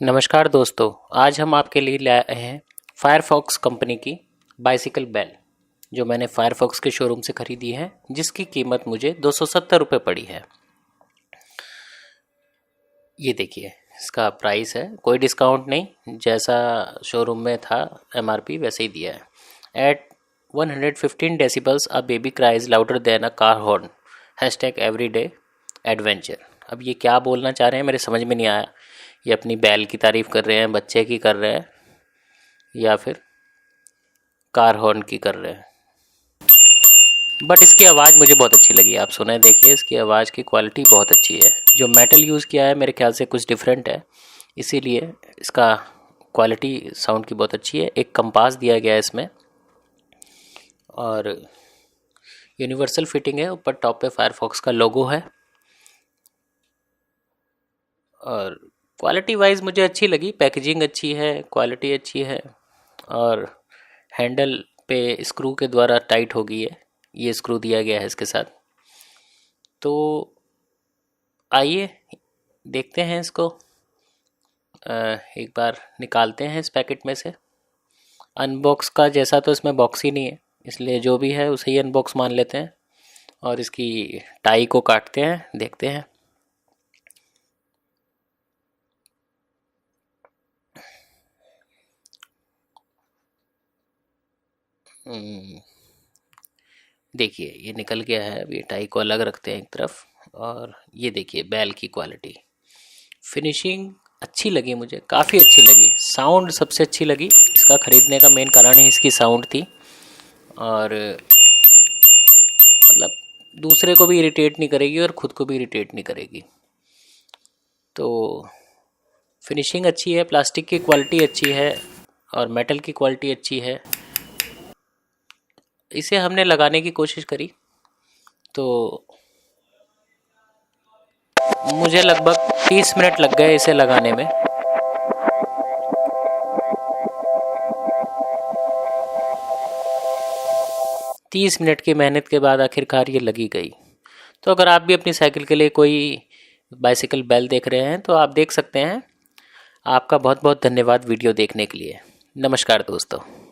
नमस्कार दोस्तों, आज हम आपके लिए लाए हैं फायरफॉक्स कंपनी की बाइसिकल बेल जो मैंने फायरफॉक्स के शोरूम से ख़रीदी है, जिसकी कीमत मुझे 270 रुपये पड़ी है। ये देखिए, इसका प्राइस है, कोई डिस्काउंट नहीं, जैसा शोरूम में था MRP वैसे ही दिया है। At 115 decibels a baby cries louder than a car horn #everyday adventure. अब ये क्या बोलना चाह रहे हैं मेरे समझ में नहीं आया। ये अपनी बैल की तारीफ़ कर रहे हैं, बच्चे की कर रहे हैं, या फिर कार हॉर्न की कर रहे हैं। बट इसकी आवाज़ मुझे बहुत अच्छी लगी। आप सुने देखिए, इसकी आवाज़ की क्वालिटी बहुत अच्छी है। जो मेटल यूज़ किया है मेरे ख्याल से कुछ डिफरेंट है, इसीलिए इसका क्वालिटी साउंड की बहुत अच्छी है। एक कंपास दिया गया है इसमें और यूनिवर्सल फिटिंग है। ऊपर टॉप पे फायरफॉक्स का लोगो है और क्वालिटी वाइज मुझे अच्छी लगी। पैकेजिंग अच्छी है, क्वालिटी अच्छी है और हैंडल पे स्क्रू के द्वारा टाइट हो गई है। ये स्क्रू दिया गया है इसके साथ। तो आइए देखते हैं इसको, एक बार निकालते हैं इस पैकेट में से। अनबॉक्स का जैसा तो इसमें बॉक्स ही नहीं है, इसलिए जो भी है उसे ही अनबॉक्स मान लेते हैं और इसकी टाई को काटते हैं, देखते हैं। देखिए, ये निकल गया है। अब ये टाई को अलग रखते हैं एक तरफ। और ये देखिए बैल की क्वालिटी, फिनिशिंग अच्छी लगी, मुझे काफ़ी अच्छी लगी। साउंड सबसे अच्छी लगी। इसका ख़रीदने का मेन कारण ही इसकी साउंड थी और मतलब दूसरे को भी इरिटेट नहीं करेगी और ख़ुद को भी इरिटेट नहीं करेगी। तो फिनिशिंग अच्छी है, प्लास्टिक की क्वालिटी अच्छी है और मेटल की क्वालिटी अच्छी है। इसे हमने लगाने की कोशिश करी तो मुझे लगभग 30 मिनट लग गए इसे लगाने में। तीस मिनट की मेहनत के बाद आखिरकार ये लगी गई। तो अगर आप भी अपनी साइकिल के लिए कोई बाइसिकल बेल देख रहे हैं तो आप देख सकते हैं। आपका बहुत बहुत धन्यवाद वीडियो देखने के लिए। नमस्कार दोस्तों।